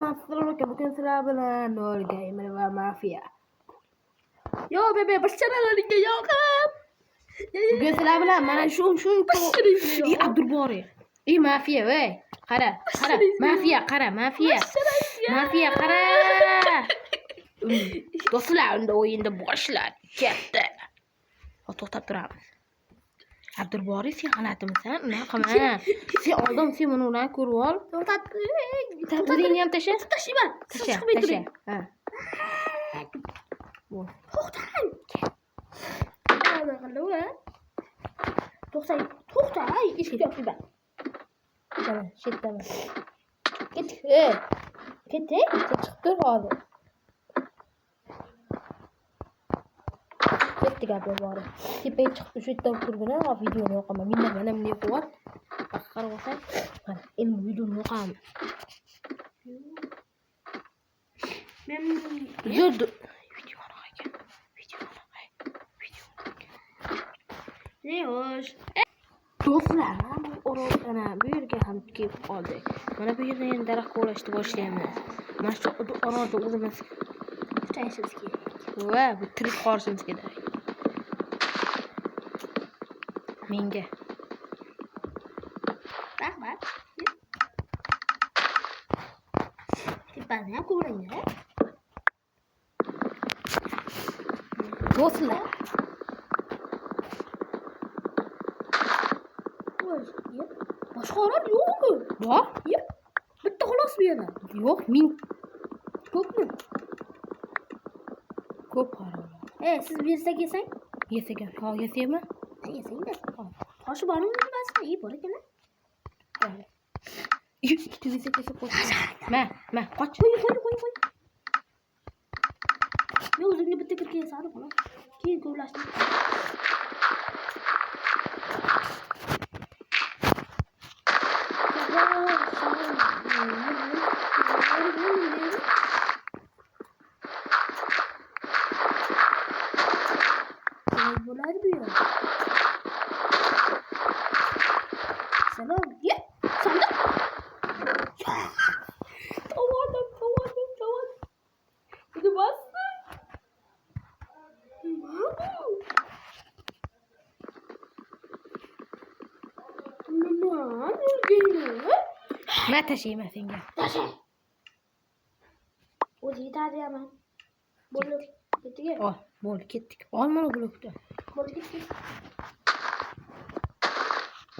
Assalomu alaykum. Bugun sizlar bilan Nur Gamer va Mafia. Yo bebe, başarılarınga yoqib. Bugun sizlar bilan mana shu Abdulbori. Mafia voy. Qara. Mafia, qara, Mafia. Mafia, qara. Do'stlar, unda o'yinda boshlar ketdi. To'xtab turamiz. Abdulbori, sen g'alatisan? Unaqa qilma. Sen oldin sen buni ularni ko'rib ol. O'zingni ham tasha. Tashlayman. Tasha. Ha. To'xtang. To'xtang. Eshik yopibman. Mana, shetdaman. Ketdik. Chiqib tur hozir. Ketdik Abdulbori. Tepaga chiqib shu yerdan turgina videoni yoqaman. Mendan mana bunday quvvat. Qarab olsang, mana endi videoni yoqaman. Men videoni Ne hoş. Do'stlar, bu oroldan bu yerga ham kelib qoldik. Mana bu yerda endi daraxt qo'lashni boshlaymiz. Mana shu orolda o'zimiz yashashimiz kerak. Va bu tirik qolishimiz kerak. Menga. Rahmat. Tepani ham ko'ring-a. Do'stlar. Boshqa orol yo'qmi? Bor? Yo'q. Bitta xolos bu yerda. Yo'q, ming. Ko'pmi? Ko'p orol. Siz bir yersa yesang? Yesak, ha, yesaymi? Yesang-da. Toshi bormi bilmasmi? Bor ekan. Ikkita yesak qo'y. Ma, qoch. Qo'y. Men o'zimga bitta kirga yesadim, xolos. Keyin ko'plashdim. Bo'ladi bu yer. Salom, ye. Sandiq. Tavadım. Bunu bastı. Ma tashiyman senga. Tasha. O'zi yetadi ham. Bo'lib ketdik. Bo'lib ketdik. Ol mana blokda. Bo'lib ketdik.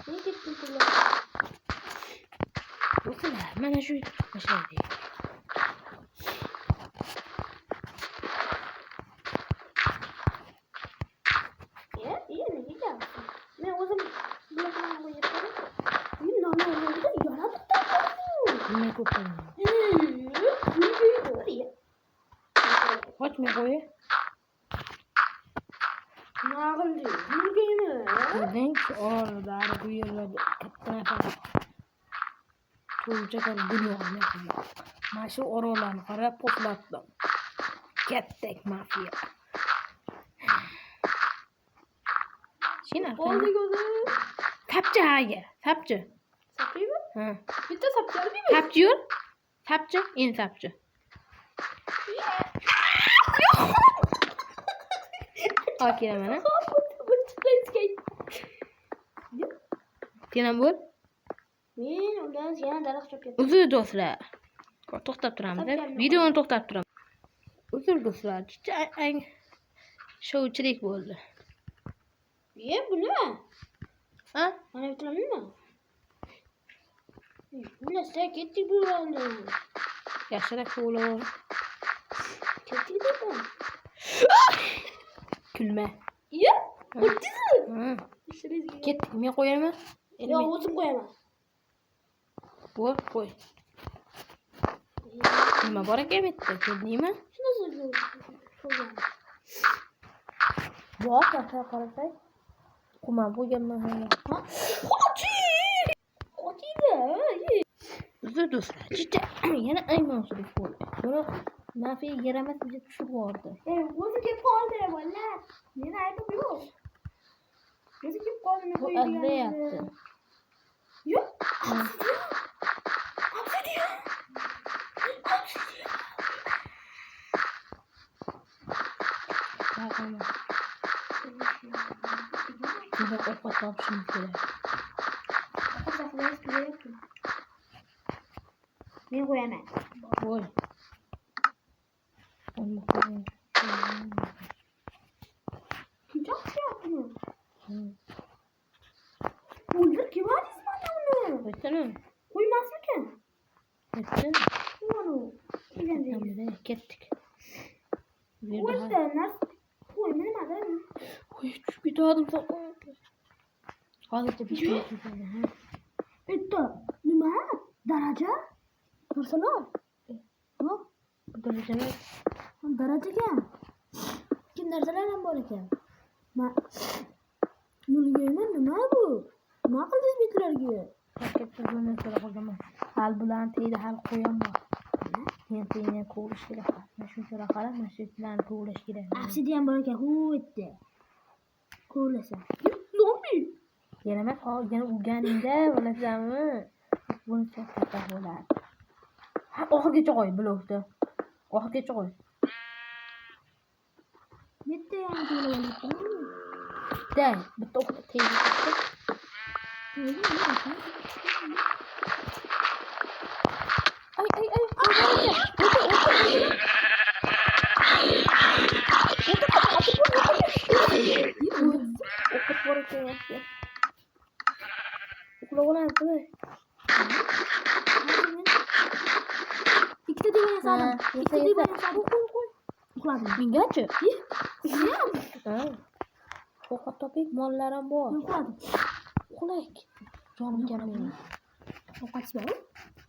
Ne ketdik bular? O'qinglar, mana shu boshlaydi. Nega? Men o'zim blokdan qo'yib qo'yaman. Men noma'lumda yo'nalib turibman. Nima ko'paman? Qochmay qo'y. Nag'ildi. Yurgaymi? Ko'rdingchi, orolda bu yerlarda katta nafar. To'ycha qilib dunyoga qo'ydi. Mana shu orollarni qarab poplatdim. Ketdik Mafia. Shina qoldik o'zi. Sapchi haga. Sapchi. Sapchimi? Ha. Bitta sapchi olmaymi? Sapchi yo'q. Sapchi, endi sapchi. Okey mana. Sen ham bo'l. Men undan yana daraxt chopib. Uzr do'stlar. To'xtab turamiz. Videoni to'xtab turamiz. Uzr do'stlar. Shovchilik bo'ldi. Bu nima? Ha? Mana bitamizmi? Nima ketdik bu yerda? Yaxshiroq bo'lar. Ketdik deb. Kulma. O'tdingmi? Ketdik, men qo'yaman. Yo'q, o'zim qo'yaman. Qo'y. Nima bor ekan bu yerda? Ko'rdingmi? Shunisi qo'ygan. Bor, qarasang. Qumam qo'yganman. Qochiydi. Uzr do'stlar. Yana aymonchilik bo'ldi. Buni Mafia yaramas bizga tushib bordi. O'zi kelib qoldi, vallahi. Meni aybim yo'q. O'zi kelib qoldi, men qo'ydim. Yo'q. Obsidian. kalma. Şimdi ovqat topishimiz kerak. Men qo'yaman. Qo'y. Shuncha qilyaptimi? O'ldir kemadingiz mana uni. Qo'ysana. Qo'ymasmikan? Qo'ysin. Mana u. Tamam, ketdik. Qo'ysa, qo'yma nimadir? Qo'y, tushib ketdim so'qqa. Hozircha pishmayapti. Bitta nima? Daraja? Tursalar. Ha? Darajalar. Darajaga. Kim narsalar ham bor ekan? Mulgayman nima bu? Nima qildingiz bitlarga? Paketlarni narsalar qildim. Hal bilan teyda hal qo'yam bor. Men teyni ko'rish kerak. Mana shunchalar qarab, mana shu bilan ko'rish kerak. Obsidian bor ekan, huvitda. Ko'rlasa. Zombi. Yana emas, yana urganingda bilasanmi? Buni katta bo'ladi. Ha, oxirgacha qo'y, blokda. Oxirgacha qo'y. Bitta ham ko'raman. Dang, bitta o'qib teyda. Ay. O'qib bor ekan. Uxlab Ikkita degan yasadim. Ikkita degan yasadim. Qo'y. Uxladim. Mengachi? Ham. Ha. Ovqat toping, mollarim bor. Uxladim. Uxlayk. Jonim kelmaydi. Ovqat bor?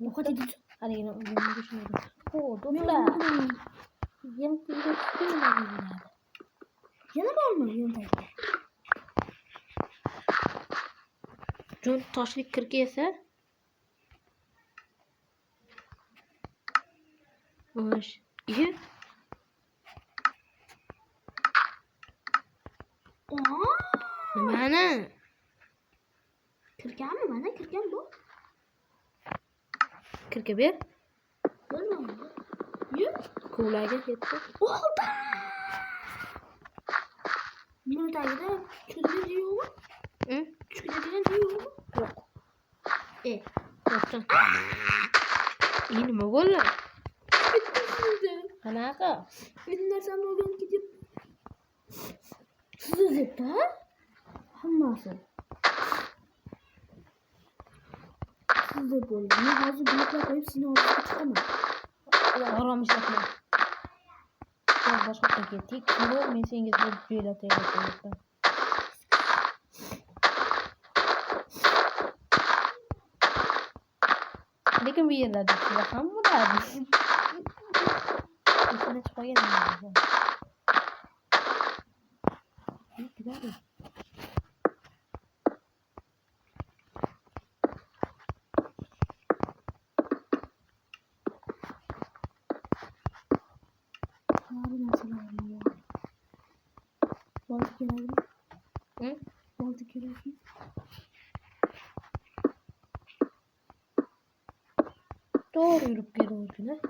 Ovqat yedi. Haligini uyimga tushmaydi. Do'stlar. Yana teyda tushmaydi. Yana bormi yo'lda? Jon toshlik kirga esa Osh. Iya. Nimani? Kirganmi? Mana kirgan bu. Kirga ber. Bilmayman. Yu. Ko'laga ketdi. Oldi. Buni tagida cho'zib yo'qmi? Cho'zadigan yo'qmi? Yo'q. Yo'qsan. Nima bo'ldi? Qanaqa? Mening narsam bo'lgan ketib. Sizda hammasi. Sizda bo'ldi. Men hozir bloklar qo'yib seni olib chiqaman. Orom ishlama. Sen boshqa yerga tik turib, men senga deb jo'latayapman. Lekin bu yerlarda juda ham bo'ladi. Ikini chiqagan. Gidelim. Harun nasıl Baltık gelelim. Hı? Baltık gelelim. Doğru yürüp geliyor yine.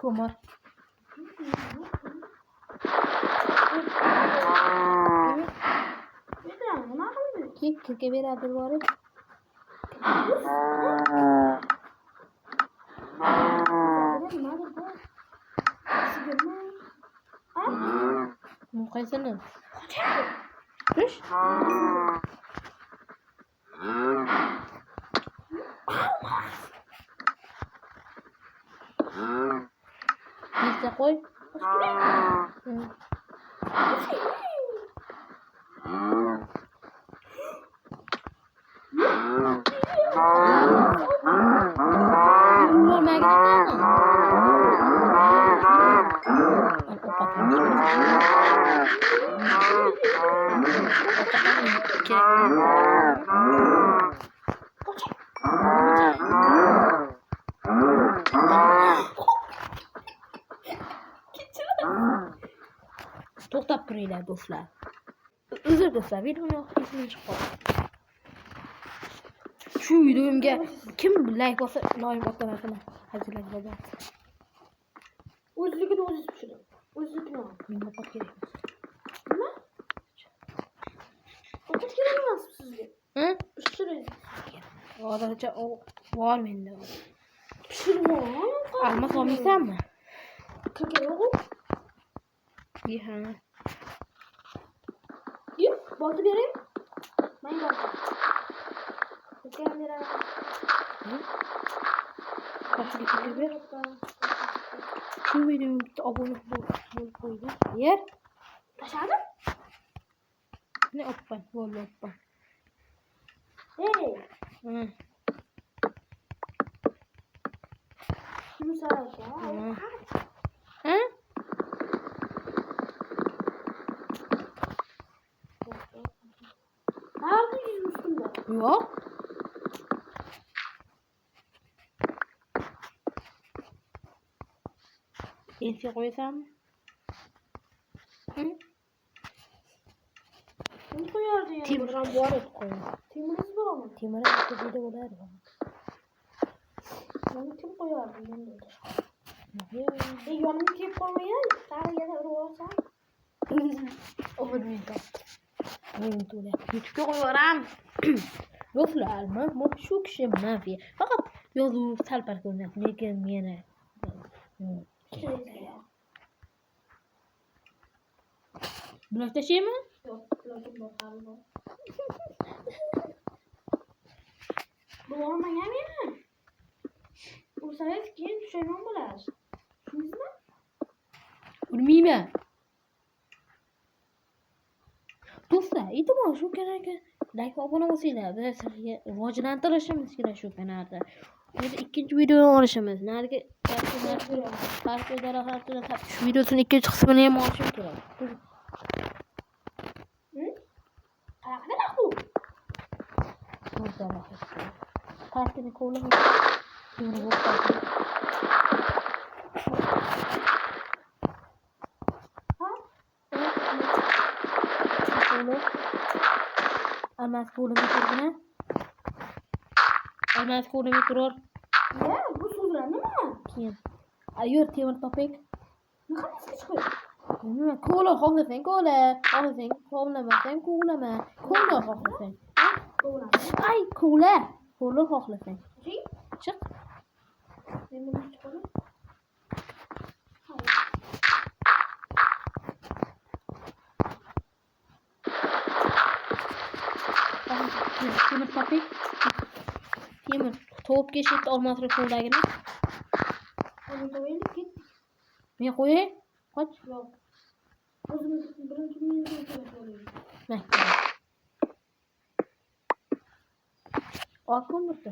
Kumar. Kirke beradir var ya. Kaysana. Düş. Neyse koy. To'xtab turinglar do'stlar. Uzr do'stlar, videoni oxirigacha chiqib qoldi. Shu videomga kim like bossa, iloyim otlarni hazillar bo'ladi. O'zligini o'zi pishiradi. O'zligini. Menga ovqat kerak emas. Nima? Ovqat kerak emas sizga. Ha? Pishiring. Hozircha bor menda. Pishirib ol. Almas olmaysanmi? Kirga yo'q. Ha. Yo'q, bolta bering. Men bolta. Ukam beraman. Qoshiga ber. Shu videoga bitta obuna bo'lib qo'ydi. Yer. Tashladim? Ne oppan, bo'ldi oppan. Hey, Ha. shuni so'rashga. Ha? Nerede yüzmüştüm de? Yo'q. Ensiga qo'yasanmi? Kim koyardı yani? Temirdan bor edi qo'ying. Temiriz var mı? Temir bitta video bo'ladi. Onu kim koyardı yani? Yo'q. Yanımı kep koymayın. Sana yana urvarsan. O'g'limga topdi. Men to'la YouTube'ga qo'yaveram. Do'stlar, men shu kishi mafiya. Faqat yozuv sal-pal ko'rinyapti, lekin meni blok tashlaymi? Yok, blogum bakalım. Bu olmayan ya. Bu sayet keyin tushayman bo'lasiz. Tushundingizmi? Bilmayman. Do'stlar, iltimos shu kanalga like va obuna bo'lsanglar, biz sizga rivojlantirishimiz kerak shu kanalda. Endi ikkinchi videoni olishimiz. Narigi farqli daraxtlar shu videosini ikkinchi qismini ham olishim kerak. Qanaqa daraxt bu? Partini qo'llamaydi. Almas qo'limi turgina. Almas qo'limi turur. Ya, bu so'zlar nima? Keyin. Ayur temir topik. Nima chiqib? Nima? Qo'la xohlasang qo'la, xohlasang qo'llamasang qo'llama. Qo'la xohlasang. Ay, qo'la. Qo'la xohlasang. Chiq. Men buni chiqarim. Temir topik. Temir to'p keshib olmasri qo'ldagini. Onu qo'yaylik, ket. Men qo'yay. Qoch. Yo'q. O'zimiz birinchi minutda qo'yaylik. Mayli. Oqim burda.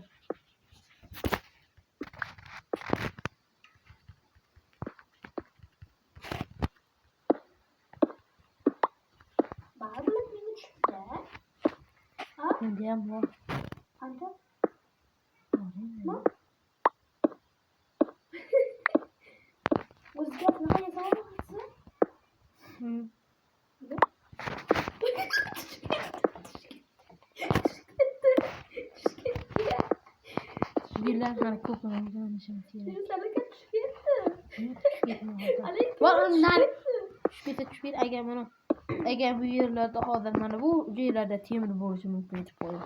Ba'zi menga tushibdi. Ha? Menda ham bor. Qancha? O'ziga qanaqa yasamoqchisi? Yillar hali ko'proq o'rganishim kerak. Yuzaga tushib ketdi. Va undan tushib agar mana agar bu yerlarda hozir mana bu joylarda temir bo'lishi mumkin deb qo'ydim.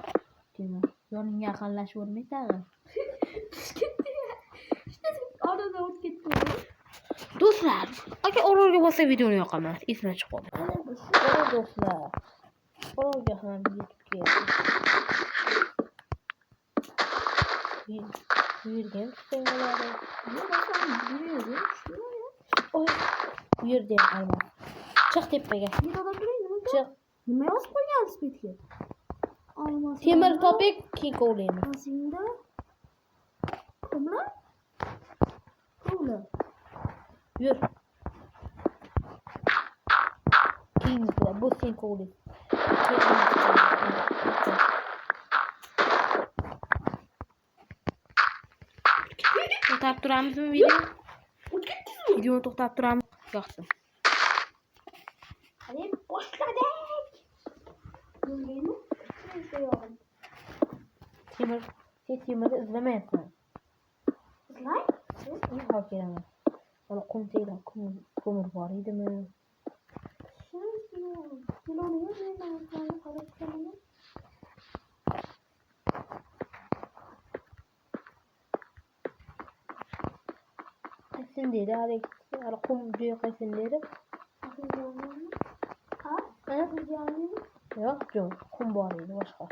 Temir yoningga yaqinlashib o'rmay tag'in. Tushib ketdi. Oradan o'tib ketdi. Do'stlar, agar orolga bo'lsa videoni yoqaman. Esdan chiqadi. Mana do'stlar. Orolga ham yetib keldi. Bu yerga ham tushsang bo'ladi. Bu yerda ham almas. Chiq tepaga. Chiq. Nima yozib qo'ygansiz betga? Temir topik keyin kovlaymiz. Aslida kimlar? Kovla. Yur. kiyimizda. Bu sen ko'rib. To'xtab turamizmi video? Videoni to'xtab turamiz. Yo'qsin. Hadi başladık. Yürüyelim. İzliyorum. Temir'i izlamayapsan. İzlay. Yo'q kelaman. Mana qumtaylar, ko'mir bor edimi? Qaysin dedi, hali qum joyi qaysin dedi. Yo'q, qum bor edi boshqa.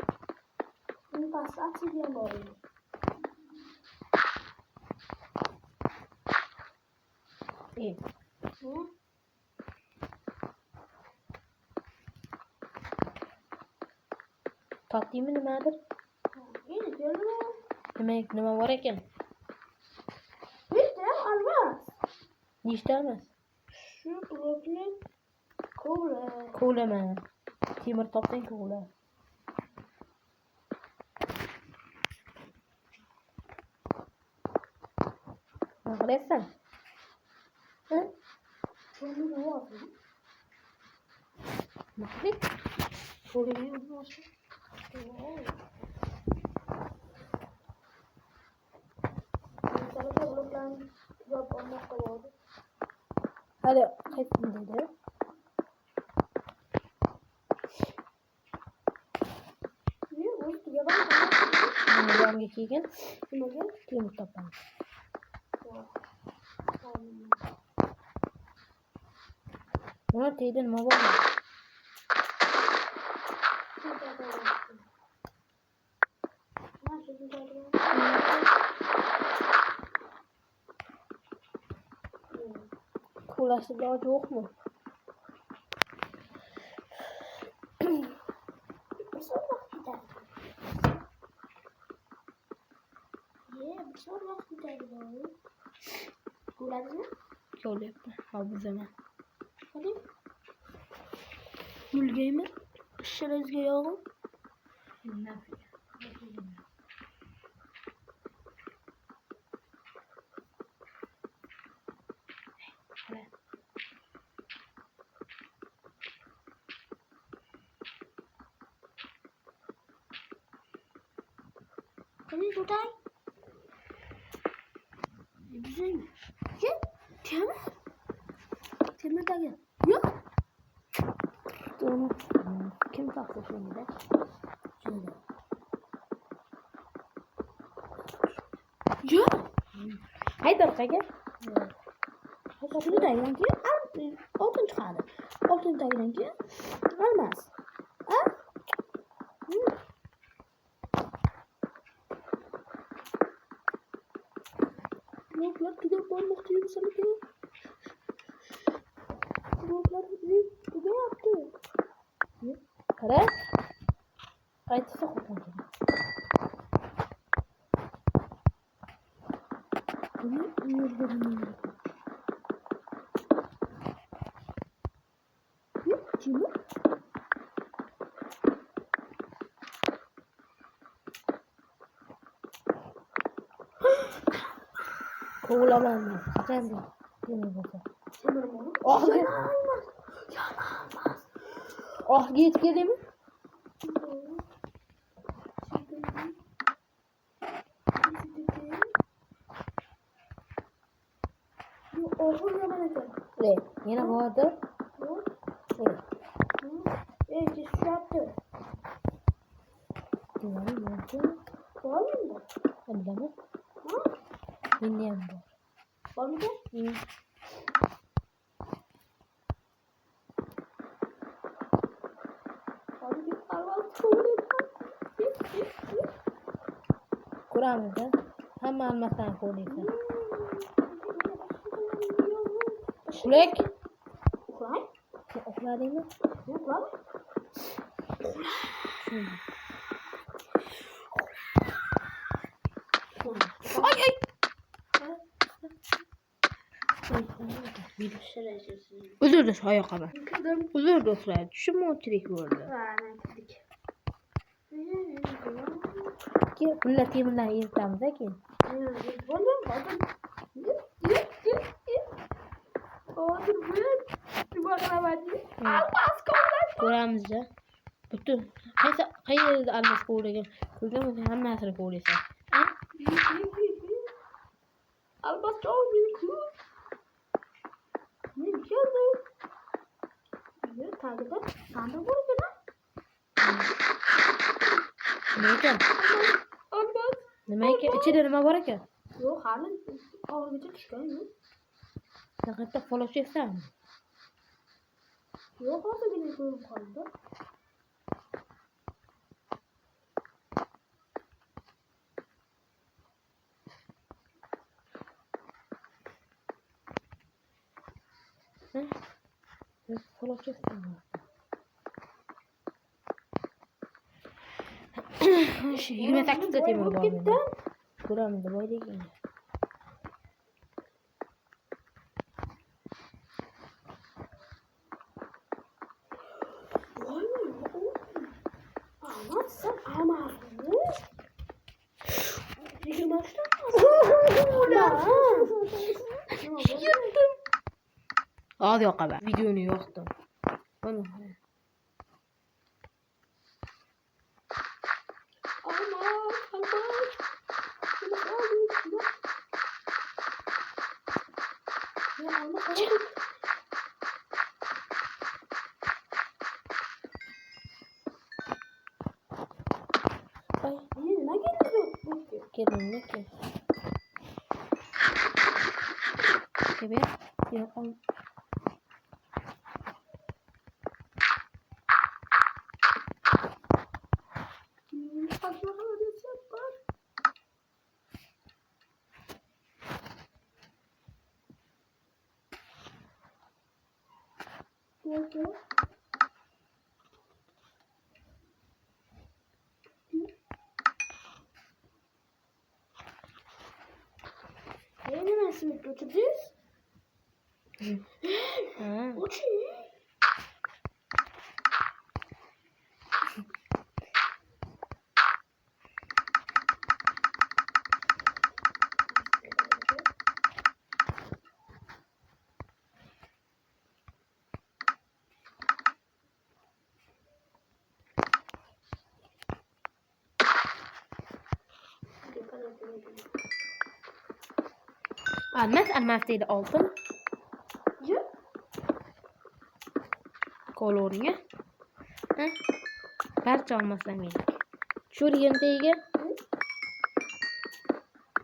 Totdingmi nimadir? Nima bor ekan? Nechta emas? Şu blokni ko'la. Ko'laman. Temir topsang ko'la. Nima qilyapsan? Şunu ne oldu? Nima qilyapsan? Ko'laga boshqa. Hali qaysin dedi? Nimaga kelgan? Nimaga? Temir topaman. Nima deydi, nima bor? Ko'lasi iloji yo'qmi? Ko'lyapti. Ha, buzaman. Hadi. Yulgaymi? Ishingizga yog'im. Hadi tutay. Güzel. Gel. Temir. Temir de gel. Yok. Onu kim taktı şimdi? Şöyle. Yok. Haydi orqaga. Şunu da yanki. Altın çıkardı. Altın da yanki. Olmaz. Ha? Bloklar gidip olmak diyor sana ki. Bloklar ne yaptı? Qara. Qaytsa qo'ydim. Bunu yürüdüm. Ne? Kimi? Ko'laman. Qachon temir bo'lsa. Temir mi? Yanılmaz. Git geleyim. Ne? Yine vardı. Şu yaptı. Duvarı nerede? Var mı? Hadi mi? Ha? Dinleyen var. Var mı? Hadi bir kahvaltı koyalım. Kur'an'da hem almasan koyduysan. Şulek. Ulan? Okula değil mi? Ulan? Ay ay. Uzr shoyoqaman. Kirdim. Uzr do'stlar, tushunmovchilik bo'ldi. Ha, ana kirdik. Bular temirlarni eritamiz keyin. Bo'ldim, hozir. Hozir bo'lib. Nima qilaman? Almas qo'llash. Ko'ramiz-da. Butun qayerda almas qo'llagan? Ko'rganman hammasini qo'llaysan. Almas joyni men keldim. Men tagida sandiq bor ekan. Nima ekan? Almas. Nima ekan? Ichida nima bor ekan? Yo'q, hali og'irgacha tushgan yo'q. Faqat falosh yeysanmi? Yo'q, hozirgina ko'rib qoldi. Falosh yeysanmi? Shu 28 ta temir bor menda. Ko'ramiz voy degan. Hadi yoqaman. Videoni yoqdim. Mana. Kelin ki. Gibi. Yok. Yeni nasıl götüreceğiz? O şey. Almas deydi oltin. Koloringga. Ha? Barcha olmasdan meni. Tushirgan tegiga.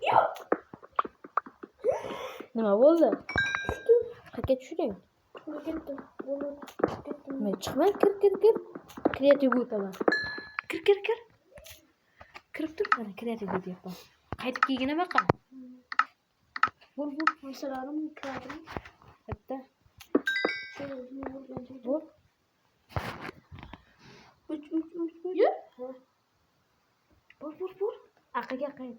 Yo'q. Nima bo'ldi? Qayerga tushirding? Ketdim. Men chiqmay kir. Kreativ o'taman. Kir. Kirib tur, mana kreativ o'tyapman. Qaytib kelgina baqa. Bu masalalarim kiradim. Bitta. Bu. Uch. Bor. Aqaga qayt.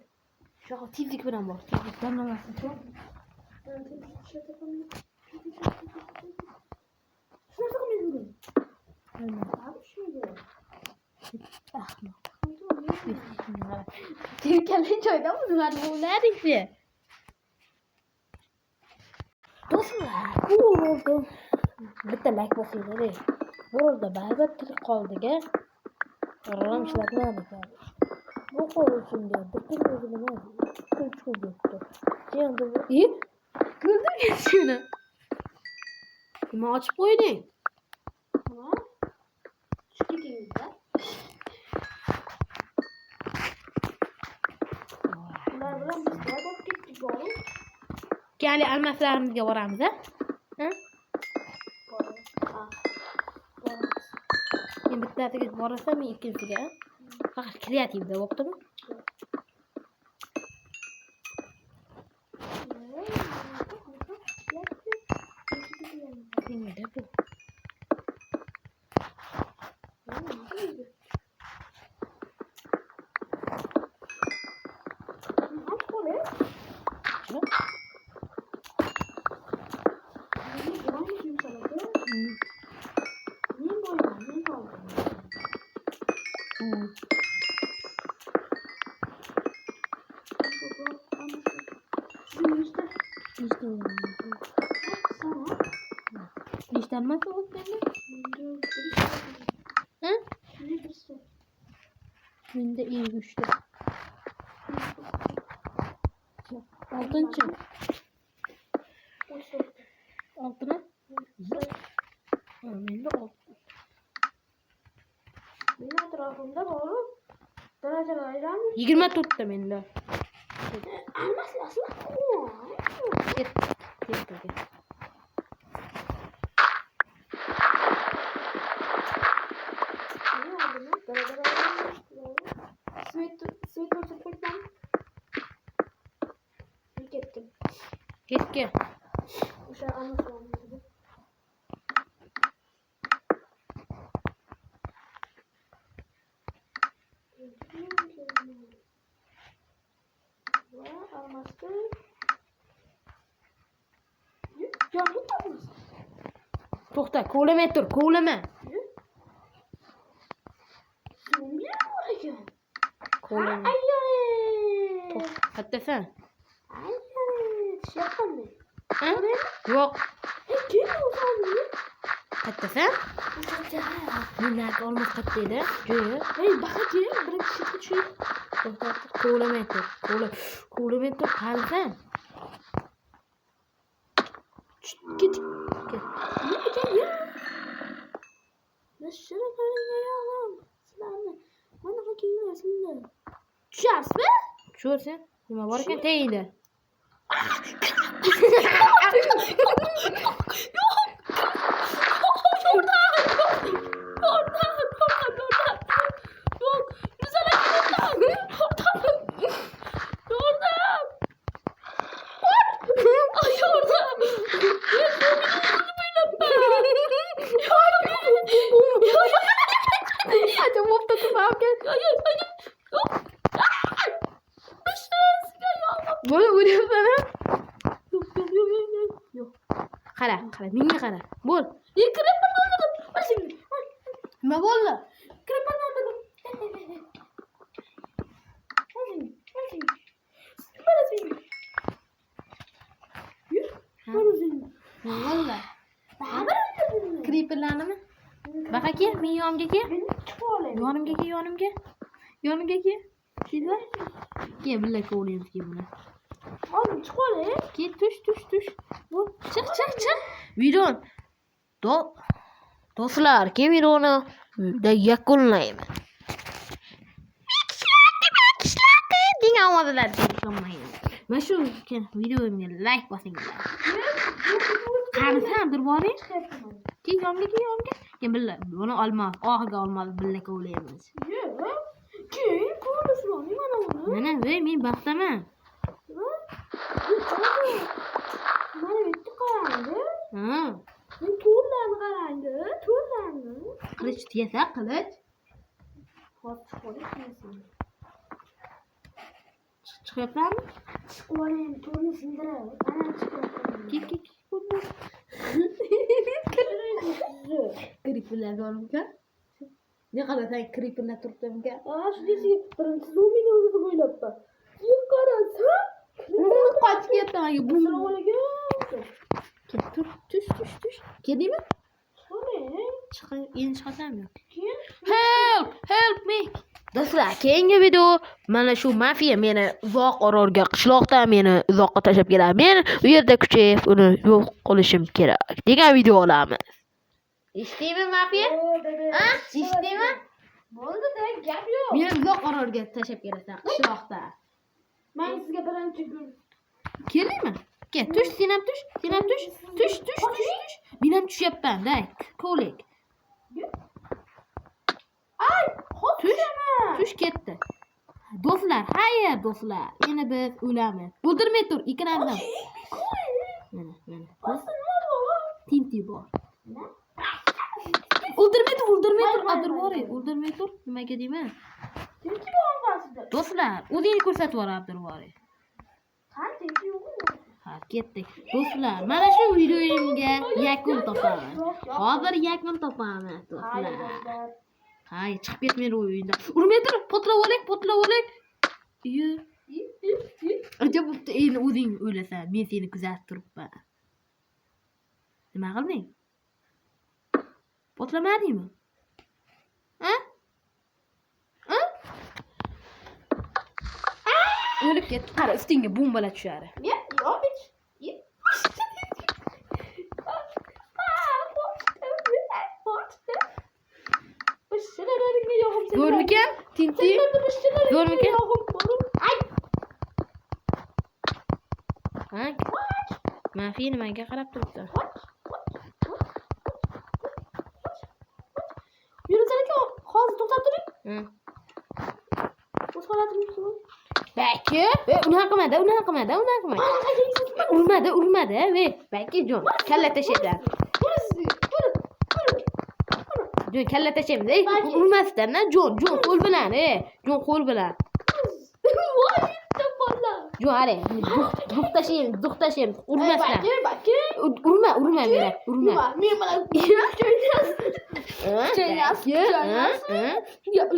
Sho'x tezlik bilan bor. Tezlik damlamasin. Shunaqa qilmaydi. Tezlikali joydami nima bo'ladingchi? Do'stlar, bo'ldi. Bitta like bosinglar. Bo'ldi, baribir tirik qoldiga. Qo'rg'on ishlatmadi ekan. Bu qo'rg'onda bitta o'zi bilan ko'chib o'tdi. Endi ko'rdingiz shuni? Nima ochib qo'yding? Ha? Chiqdingizda. Ular bilan biz borib ketdik, borib. Kali almaslarimizga boramiz, ha? Men bittasiga borsam, men ikkinchisiga. Faqat kreativda bo'ptimi? Nima bu? salmasa o'tmaydi. Ha? Menda eng kuchli. 6-chi. 6mi? Menda 6. Meni atrofimda borib darajalar aylanib 24 ta menda. almaslaslar. Ket. Svet o'chirib qo'ysam. Ketdim. Ketga. O'sha almaslaslar. Va almaslar. Yo'q, To'xta, kovlamay tur, kovlama. zombi bor ekan. Kovlama. Ayyore. Kattasan? Ayyore. Shyapmanmi? Ha? Yo'q. Kim u zombi? Kattasan? Menlarga olmas kattaydi. Jo'ya. Hey, baqachi, birinchi shiftga tushing. To'xta, kovlamay tur. Kovlamay tur, qarisan. Ket. Ket. Nima ekan ya? Nashira qilingan yog'im. Sizlarni mana kiyasizlar. Tusharsizmi? Tushursan? Nima bor ekan tayingda? Bo'lib o'lyapsan. Qara, menga qara. Bo'l. Kirib bordim. Nima bo'ldi? Kirib bordim. Nima bo'ldi? Kriperlarnimi? Baqa ke, men yonimga ke. Yonimga. Yonimga ke. Sizlar? Ke, birga ko'ramiz ke buni. Oğlum çık oraya. Ke, tush. Bo'l. Chiq. Videoni do'stlar, ke videoni yakunlaymiz. Degan ovozlar chiqmaydi. Mana shu videomga like bosinglar. Qarisan, durboring. Ke, yonimga. Ke, birga buni olmas, oxiga olmas, birga ko'ramiz. Kim? Konuşma. Mana, men baxtaman. Mana bitti qarangdi. Ha. Men to'rlarni qarangdi. To'rlarni. Qilich tiyasa, qilich. Hozir qo'yib Chiqyapsanmi? Chiqib to'rni sindirib. Ana chiqyapman. Ke. Kriperlarga olimka. Ne qarasan, kriperlar turibdimka. Shu desiga birinchi zombini o'zida bo'ylabman. Yo'q qarasam. Qochib ketdim. Assalomu alaykum. Ke, tush. Keldingmi? Chiqing. Endi chiqasanmi? Kim? Help me. Do'stlar, keyingi video mana shu mafiya meni uzoq orolga, qishloqdan meni uzoqqa tashlab keladi. Men u yerda kuchayib uni yo'q qilishim kerak degan video olamiz. Eshitdingmi mafiya? Ha? Eshitdingmi? Bo'ldi-da, gap yo'q. Meni uzoq orolga tashlab kelasan, qishloqda. Men sizga birinchi kun Keldingmi? Ke, tush, sen ham tush. Tush. Men ham tushyapman, day. Ko'lik. Ay, Tush ketdi. Do'stlar, xayr do'stlar. Endi biz o'lamiz. O'ldirmay tur, ikkilandim. Mana. Tinti bor. O'ldirmay tur, Abdurbori. O'ldirmay tur. Nimaga deyman? tinchi bo'lmasdi. Do'stlar, o'zingni ko'rsatib yuborar Abdurbori. Qani tinchi yo'qmi? Ha, ketdik. Do'stlar, mana shu videoyimga yakun topamiz. Hozir yakun topamiz, do'stlar. Hay, chiqib ketmaydi o'yinda. Urmay tur, potlab oling. Ajab bo'pti, endi o'zing o'ylasan, men seni kuzatib turibman. Nima qilding? Potlamadingmi? Ha? Ha? O'lib ketdi. Qara, ustingga bombalar tushadi. Zo'rmikan? Tintin. Zo'rmikan? Ha? Mafiya nimaga qarab turibdi? Yuritsana aka, hozir to'xtab turing. Ha. O'z holatingizni so'rang. Belki. Unaqa qilmadi. Urmadi. Belki jon. Kalla tashlaydilar. Jon kalla tashlaymiz. Urmasdan-a, jon qo'l bilan, jon qo'l bilan. Jon, hali. To'xtashaymiz. Urmasdan. Urma meni. Urma. Men bilan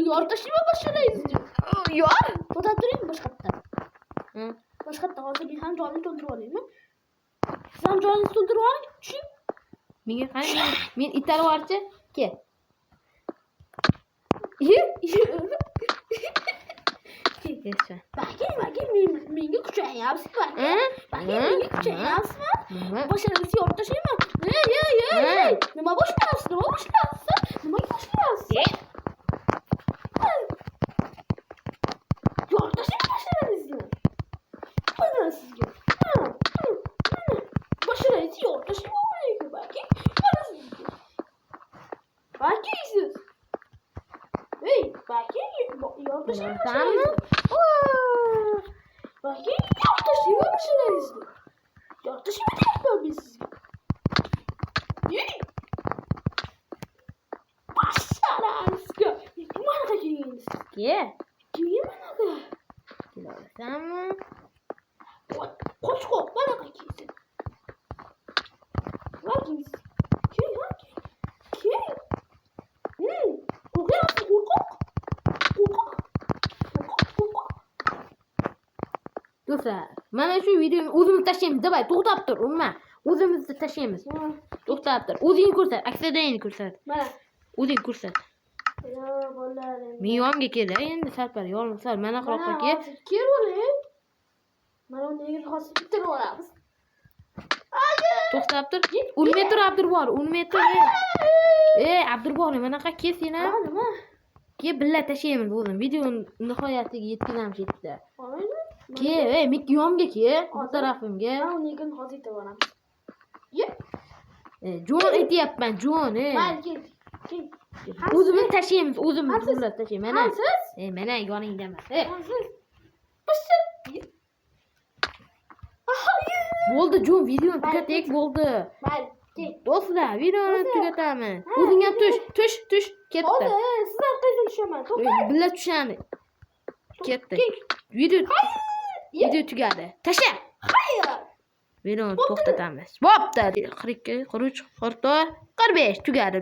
yortashma boshlaysiz. Yor. To'xtab turing boshqatda. Boshqatda hozir men ham jonimni to'ldirib olaymi? Siz ham joningizni to'ldirib oling. Tushing. Menga qarang. Men itarib yuborchi. Kel. Kelsa. Menga kuchayapsiz. Menga kuchayapsizmi? Boshlaringizni yorib tashlayman. Nima boshlayapsiz? Nimaga boshlayapsiz? Yorib tashlang boshlaringizni. Mana sizga. Boshlaringizni yorib tashlayman. Balki mana sizga. Balki siz. Balki yorib tashlayman. Balki yorib tashlayman boshlaringizni. Yorib tashlayman biz sizga. Yürü. Başlarınızga. Mana kiyiniz. Ke. Kiyin mana. Kelasanmi? Qo'chqoq mana kiysin. Vakis. Kiyin. Qo'rqoq. Do'stlar, mana shu videoni o'zimiz tashlaymiz. Davay, to'xtab tur, urma. O'zimiz tashlaymiz. To'xtab tur. O'zing ko'rsat, aksiyadangni ko'rsat. Mana. O'zing ko'rsat. Men yonimga kel, endi Sarpar, yolg'iz mana quloqqa kel. Kel bo'ling. Mana uni hozir bitirib olamiz. To'xtab tur. Urmay tur Abdurbor, urmay tur. Abdurbor, manaqa kel sen ham. Nima? Ke billa tashlaymiz o'zim. Videoni nihoyatiga yetkazamiz yerda. Mayli. Ke, men yonimga kel, bu tarafimga. Mana uni hozir bitirib olamiz. Jon aytyapman, jon, Mayli, kel. O'zimiz tashlaymiz, o'zimiz zo'rlab tashlaymiz. Mana. Siz? Mana yoningdaman. Siz. Bo'ldi, jon, videoni tugatak bo'ldi. Mayli, kel. Do'stlar, videoni tugatamiz. O'zing ham tush, ketdi. Hozir siz orqangizga tushaman. To'xtang. Billa tushadi. Ketdi. Video tugadi. Tashla. Hayır. Videoni to'xtatamiz. Bo'pti. 42, 43, 44, 45 tugadi.